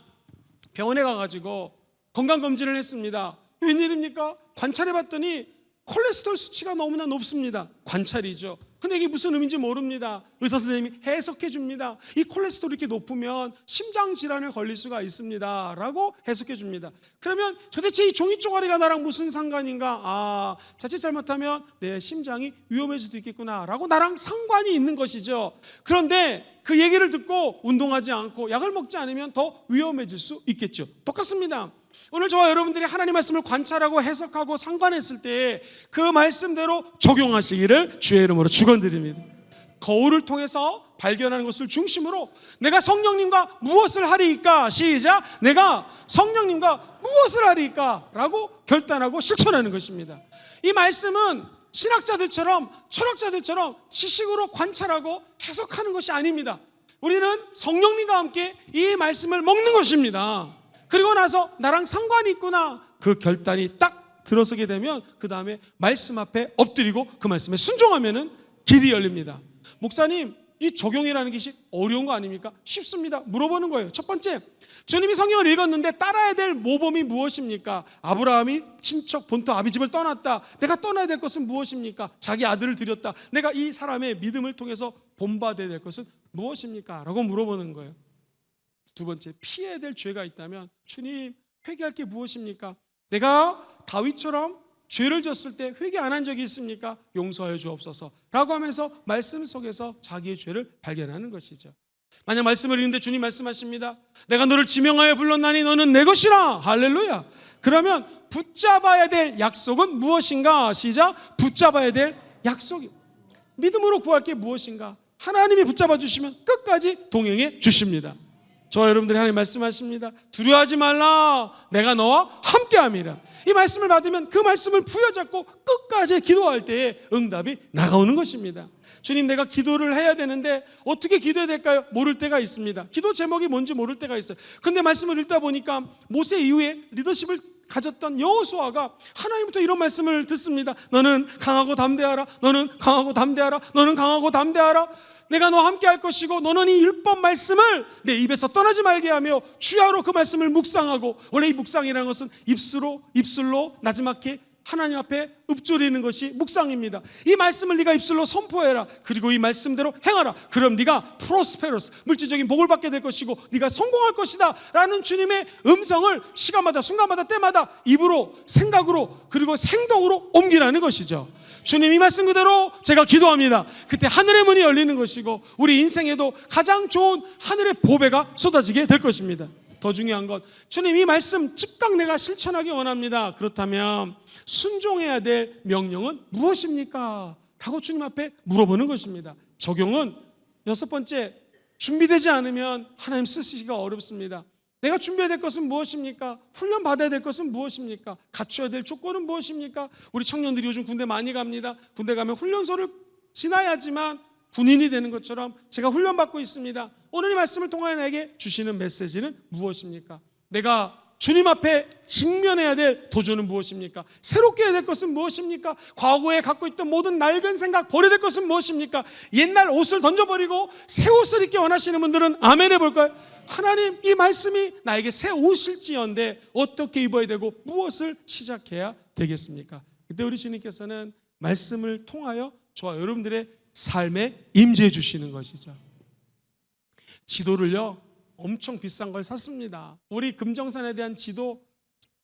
병원에 가가지고 건강검진을 했습니다. 웬일입니까? 관찰해봤더니 콜레스테롤 수치가 너무나 높습니다. 관찰이죠. 근데 이게 무슨 의미인지 모릅니다. 의사 선생님이 해석해 줍니다. 이 콜레스테롤이 이렇게 높으면 심장질환을 걸릴 수가 있습니다 라고 해석해 줍니다. 그러면 도대체 이 종이 쪼가리가 나랑 무슨 상관인가? 자칫 잘못하면 내 심장이 위험해질 수도 있겠구나 라고 나랑 상관이 있는 것이죠. 그런데 그 얘기를 듣고 운동하지 않고 약을 먹지 않으면 더 위험해질 수 있겠죠. 똑같습니다. 오늘 저와 여러분들이 하나님 말씀을 관찰하고 해석하고 상관했을 때 그 말씀대로 적용하시기를 주의 이름으로 축원드립니다. 거울을 통해서 발견하는 것을 중심으로 내가 성령님과 무엇을 하리이까? 시작. 내가 성령님과 무엇을 하리이까? 라고 결단하고 실천하는 것입니다. 이 말씀은 신학자들처럼 철학자들처럼 지식으로 관찰하고 해석하는 것이 아닙니다. 우리는 성령님과 함께 이 말씀을 먹는 것입니다. 그리고 나서 나랑 상관이 있구나, 그 결단이 딱 들어서게 되면 그 다음에 말씀 앞에 엎드리고 그 말씀에 순종하면은 길이 열립니다. 목사님, 이 적용이라는 것이 어려운 거 아닙니까? 쉽습니다. 물어보는 거예요. 첫 번째, 주님이 성경을 읽었는데 따라야 될 모범이 무엇입니까? 아브라함이 친척 본토 아비집을 떠났다. 내가 떠나야 될 것은 무엇입니까? 자기 아들을 드렸다. 내가 이 사람의 믿음을 통해서 본받아야 될 것은 무엇입니까? 라고 물어보는 거예요. 두 번째, 피해야 될 죄가 있다면 주님, 회개할 게 무엇입니까? 내가 다윗처럼 죄를 졌을 때 회개 안 한 적이 있습니까? 용서하여 주옵소서 라고 하면서 말씀 속에서 자기의 죄를 발견하는 것이죠. 만약 말씀을 읽는데 주님 말씀하십니다. 내가 너를 지명하여 불렀나니 너는 내 것이라. 할렐루야. 그러면 붙잡아야 될 약속은 무엇인가? 시작. 붙잡아야 될 약속이, 믿음으로 구할 게 무엇인가? 하나님이 붙잡아 주시면 끝까지 동행해 주십니다. 저와 여러분들이 하나님 말씀하십니다. 두려워하지 말라. 내가 너와 함께함이라. 이 말씀을 받으면 그 말씀을 부여잡고 끝까지 기도할 때에 응답이 나가오는 것입니다. 주님, 내가 기도를 해야 되는데 어떻게 기도해야 될까요? 모를 때가 있습니다. 기도 제목이 뭔지 모를 때가 있어요. 근데 말씀을 읽다 보니까 모세 이후에 리더십을 가졌던 여호수아가 하나님부터 이런 말씀을 듣습니다. 너는 강하고 담대하라. 너는 강하고 담대하라. 너는 강하고 담대하라. 내가 너와 함께 할 것이고 너는 이 율법 말씀을 내 입에서 떠나지 말게 하며 주야로 그 말씀을 묵상하고, 원래 이 묵상이라는 것은 입술로 나지막히 하나님 앞에 읊조리는 것이 묵상입니다. 이 말씀을 네가 입술로 선포해라. 그리고 이 말씀대로 행하라. 그럼 네가 프로스페러스, 물질적인 복을 받게 될 것이고 네가 성공할 것이다 라는 주님의 음성을 시간마다 순간마다 때마다 입으로, 생각으로, 그리고 행동으로 옮기라는 것이죠. 주님, 이 말씀 그대로 제가 기도합니다. 그때 하늘의 문이 열리는 것이고 우리 인생에도 가장 좋은 하늘의 보배가 쏟아지게 될 것입니다. 더 중요한 것, 주님, 이 말씀 즉각 내가 실천하기 원합니다. 그렇다면 순종해야 될 명령은 무엇입니까? 라고 주님 앞에 물어보는 것입니다. 적용은 여섯 번째, 준비되지 않으면 하나님 쓰시기가 어렵습니다. 내가 준비해야 될 것은 무엇입니까? 훈련 받아야 될 것은 무엇입니까? 갖춰야 될 조건은 무엇입니까? 우리 청년들이 요즘 군대 많이 갑니다. 군대 가면 훈련소를 지나야지만 군인이 되는 것처럼 제가 훈련받고 있습니다. 오늘 이 말씀을 통하여 나에게 주시는 메시지는 무엇입니까? 내가 주님 앞에 직면해야 될 도전은 무엇입니까? 새롭게 해야 될 것은 무엇입니까? 과거에 갖고 있던 모든 낡은 생각 버려야 될 것은 무엇입니까? 옛날 옷을 던져버리고 새 옷을 입기 원하시는 분들은 아멘 해볼까요? 하나님, 이 말씀이 나에게 새 옷일지언데 어떻게 입어야 되고 무엇을 시작해야 되겠습니까? 그때 우리 주님께서는 말씀을 통하여 저와 여러분들의 삶에 임재해 주시는 것이죠. 지도를요, 엄청 비싼 걸 샀습니다. 우리 금정산에 대한 지도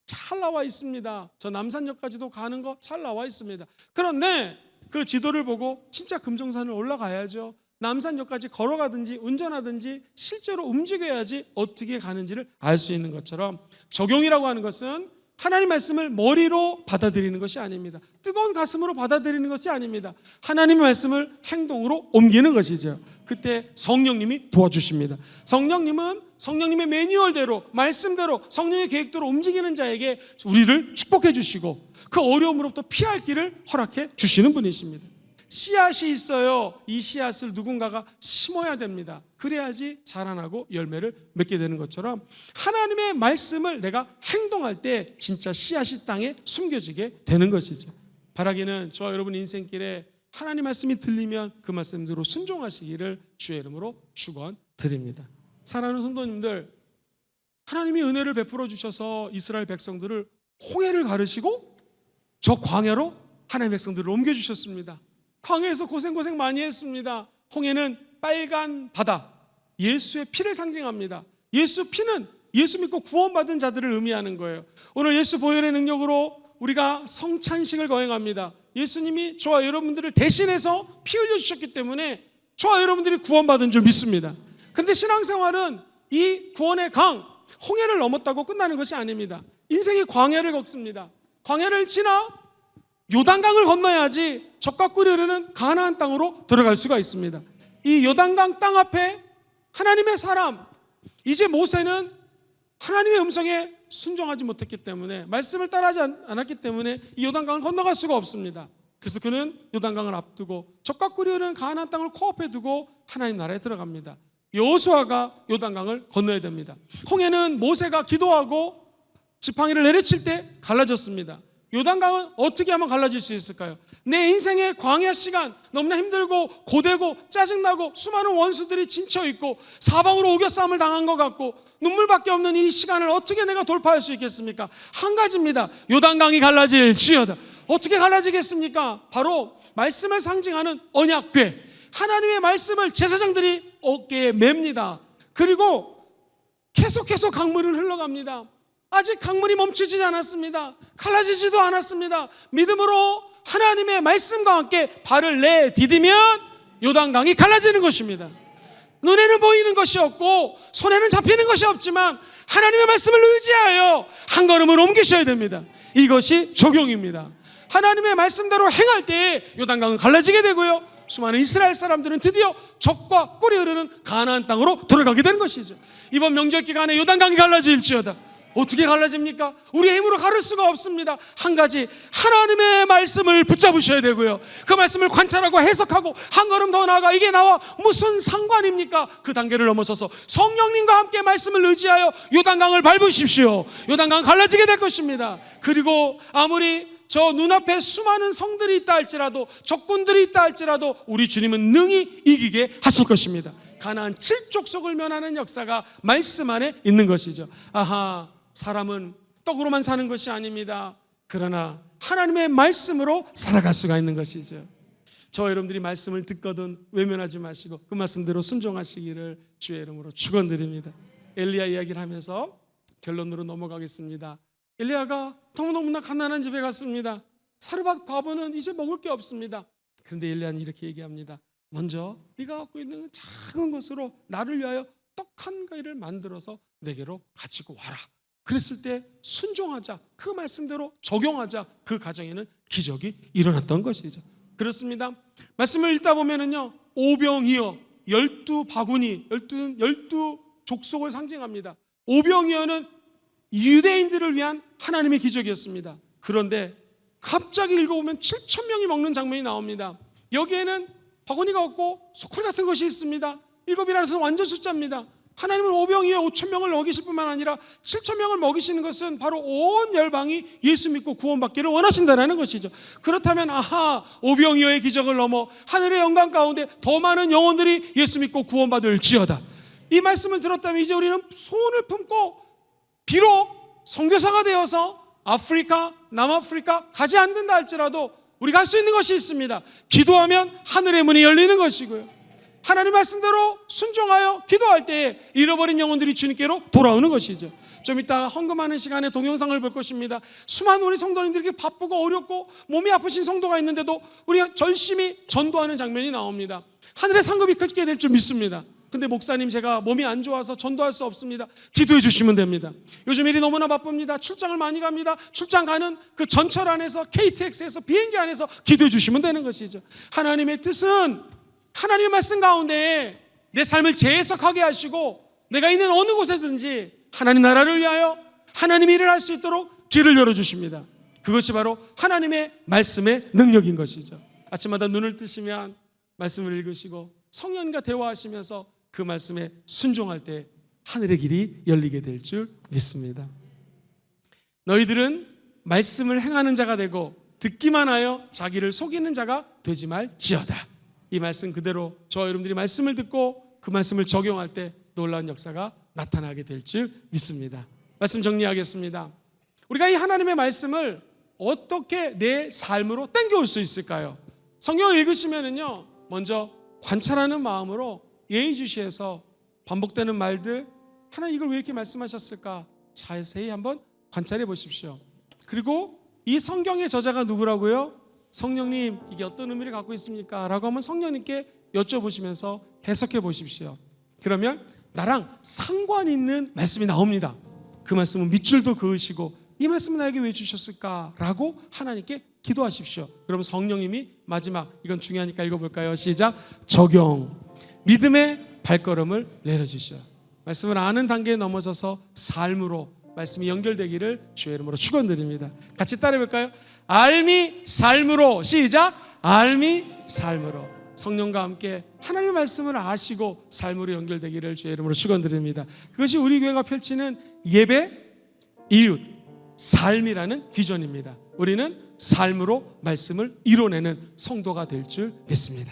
잘 나와 있습니다. 저 남산역까지도 가는 거 잘 나와 있습니다. 그런데 그 지도를 보고 진짜 금정산을 올라가야죠. 남산역까지 걸어가든지 운전하든지 실제로 움직여야지 어떻게 가는지를 알 수 있는 것처럼, 적용이라고 하는 것은 하나님 말씀을 머리로 받아들이는 것이 아닙니다. 뜨거운 가슴으로 받아들이는 것이 아닙니다. 하나님의 말씀을 행동으로 옮기는 것이죠. 그때 성령님이 도와주십니다. 성령님은 성령님의 매뉴얼대로, 말씀대로, 성령의 계획대로 움직이는 자에게 우리를 축복해 주시고 그 어려움으로부터 피할 길을 허락해 주시는 분이십니다. 씨앗이 있어요. 이 씨앗을 누군가가 심어야 됩니다. 그래야지 자라나고 열매를 맺게 되는 것처럼 하나님의 말씀을 내가 행동할 때 진짜 씨앗이 땅에 숨겨지게 되는 것이죠. 바라기는 저와 여러분 인생길에 하나님 말씀이 들리면 그 말씀대로 순종하시기를 주의 이름으로 축원드립니다. 사랑하는 성도님들, 하나님이 은혜를 베풀어 주셔서 이스라엘 백성들을 홍해를 가르시고 저 광야로 하나님의 백성들을 옮겨주셨습니다. 광야에서 고생 많이 했습니다. 홍해는 빨간 바다, 예수의 피를 상징합니다. 예수 피는 예수 믿고 구원받은 자들을 의미하는 거예요. 오늘 예수 보혈의 능력으로 우리가 성찬식을 거행합니다. 예수님이 저와 여러분들을 대신해서 피 흘려주셨기 때문에 저와 여러분들이 구원받은 줄 믿습니다. 그런데 신앙생활은 이 구원의 강, 홍해를 넘었다고 끝나는 것이 아닙니다. 인생이 광야를 걷습니다. 광야를 지나 요단강을 건너야지 적과 꿀이 흐르는 가나안 땅으로 들어갈 수가 있습니다. 이 요단강 땅 앞에 하나님의 사람, 이제 모세는 하나님의 음성에 순종하지 못했기 때문에, 말씀을 따라하지 않았기 때문에 이 요단강을 건너갈 수가 없습니다. 그래서 그는 요단강을 앞두고 적과 꿀이 흐르는 가나안 땅을 코앞에 두고 하나님 나라에 들어갑니다. 여호수아가 요단강을 건너야 됩니다. 홍해는 모세가 기도하고 지팡이를 내리칠 때 갈라졌습니다. 요단강은 어떻게 하면 갈라질 수 있을까요? 내 인생의 광야 시간, 너무나 힘들고 고되고 짜증나고 수많은 원수들이 진쳐있고 사방으로 우겨싸움을 당한 것 같고 눈물밖에 없는 이 시간을 어떻게 내가 돌파할 수 있겠습니까? 한 가지입니다. 요단강이 갈라질지어다. 어떻게 갈라지겠습니까? 바로 말씀을 상징하는 언약궤, 하나님의 말씀을 제사장들이 어깨에 맵니다. 그리고 계속해서 강물은 흘러갑니다. 아직 강물이 멈추지 않았습니다. 갈라지지도 않았습니다. 믿음으로 하나님의 말씀과 함께 발을 내디디면 요단강이 갈라지는 것입니다. 눈에는 보이는 것이 없고 손에는 잡히는 것이 없지만 하나님의 말씀을 의지하여 한 걸음을 옮기셔야 됩니다. 이것이 적용입니다. 하나님의 말씀대로 행할 때 요단강은 갈라지게 되고요, 수많은 이스라엘 사람들은 드디어 적과 꿀이 흐르는 가나안 땅으로 들어가게 되는 것이죠. 이번 명절 기간에 요단강이 갈라질지어다. 어떻게 갈라집니까? 우리의 힘으로 가를 수가 없습니다. 한 가지, 하나님의 말씀을 붙잡으셔야 되고요, 그 말씀을 관찰하고 해석하고 한 걸음 더 나아가 이게 나와 무슨 상관입니까? 그 단계를 넘어서서 성령님과 함께 말씀을 의지하여 요단강을 밟으십시오. 요단강은 갈라지게 될 것입니다. 그리고 아무리 저 눈앞에 수많은 성들이 있다 할지라도, 적군들이 있다 할지라도 우리 주님은 능히 이기게 하실 것입니다. 가나안 7족속을 면하는 역사가 말씀 안에 있는 것이죠. 아하, 사람은 떡으로만 사는 것이 아닙니다. 그러나 하나님의 말씀으로 살아갈 수가 있는 것이죠. 저와 여러분들이 말씀을 듣거든 외면하지 마시고 그 말씀대로 순종하시기를 주의 이름으로 축원드립니다. 엘리야 이야기를 하면서 결론으로 넘어가겠습니다. 엘리야가 너무너무나 가난한 집에 갔습니다. 사르밧 과부는 이제 먹을 게 없습니다. 그런데 엘리야는 이렇게 얘기합니다. 먼저 네가 갖고 있는 작은 것으로 나를 위하여 떡 한 가지를 만들어서 내게로 가지고 와라. 그랬을 때 순종하자, 그 말씀대로 적용하자, 그 가정에는 기적이 일어났던 것이죠. 그렇습니다. 말씀을 읽다 보면은요, 오병이어 12바구니, 12 족속을 상징합니다. 오병이어는 유대인들을 위한 하나님의 기적이었습니다. 그런데 갑자기 읽어보면 7,000명이 먹는 장면이 나옵니다. 여기에는 바구니가 없고 소쿠리 같은 것이 있습니다. 7이라는 것은 완전 숫자입니다. 하나님은 오병이어 5,000명을 먹이실 뿐만 아니라 7,000명을 먹이시는 것은 바로 온 열방이 예수 믿고 구원받기를 원하신다는 것이죠. 그렇다면 아하, 오병이어의 기적을 넘어 하늘의 영광 가운데 더 많은 영혼들이 예수 믿고 구원받을지어다. 이 말씀을 들었다면 이제 우리는 소원을 품고 비록 선교사가 되어서 아프리카, 남아프리카 가지 않는다 할지라도 우리가 할 수 있는 것이 있습니다. 기도하면 하늘의 문이 열리는 것이고요, 하나님 말씀대로 순종하여 기도할 때에 잃어버린 영혼들이 주님께로 돌아오는 것이죠. 좀 이따 헌금하는 시간에 동영상을 볼 것입니다. 수많은 우리 성도님들이 바쁘고 어렵고 몸이 아프신 성도가 있는데도 우리가 열심히 전도하는 장면이 나옵니다. 하늘의 상급이 크게 될 줄 믿습니다. 근데 목사님, 제가 몸이 안 좋아서 전도할 수 없습니다. 기도해 주시면 됩니다. 요즘 일이 너무나 바쁩니다. 출장을 많이 갑니다. 출장 가는 그 전철 안에서, KTX에서, 비행기 안에서 기도해 주시면 되는 것이죠. 하나님의 뜻은 하나님의 말씀 가운데 내 삶을 재해석하게 하시고 내가 있는 어느 곳에든지 하나님 나라를 위하여 하나님 일을 할 수 있도록 길을 열어주십니다. 그것이 바로 하나님의 말씀의 능력인 것이죠. 아침마다 눈을 뜨시면 말씀을 읽으시고 성령과 대화하시면서 그 말씀에 순종할 때 하늘의 길이 열리게 될 줄 믿습니다. 너희들은 말씀을 행하는 자가 되고 듣기만 하여 자기를 속이는 자가 되지 말지어다. 이 말씀 그대로 저와 여러분들이 말씀을 듣고 그 말씀을 적용할 때 놀라운 역사가 나타나게 될 줄 믿습니다. 말씀 정리하겠습니다. 우리가 이 하나님의 말씀을 어떻게 내 삶으로 땡겨올 수 있을까요? 성경을 읽으시면은요, 먼저 관찰하는 마음으로 예의주시해서 반복되는 말들, 하나님 이걸 왜 이렇게 말씀하셨을까 자세히 한번 관찰해 보십시오. 그리고 이 성경의 저자가 누구라고요? 성령님, 이게 어떤 의미를 갖고 있습니까? 라고 하면 성령님께 여쭤보시면서 해석해 보십시오. 그러면 나랑 상관 있는 말씀이 나옵니다. 그 말씀은 밑줄도 그으시고 이 말씀은 나에게 왜 주셨을까? 라고 하나님께 기도하십시오. 그럼 성령님이 마지막, 이건 중요하니까 읽어볼까요? 시작. 적용. 믿음의 발걸음을 내려주시오. 말씀을 아는 단계에 넘어져서 삶으로 말씀이 연결되기를 주의 이름으로 축원드립니다. 같이 따라해볼까요? 알미 삶으로. 시작. 알미 삶으로. 성령과 함께 하나님의 말씀을 아시고 삶으로 연결되기를 주의 이름으로 축원드립니다. 그것이 우리 교회가 펼치는 예배, 이웃, 삶이라는 비전입니다. 우리는 삶으로 말씀을 이뤄내는 성도가 될 줄 믿습니다.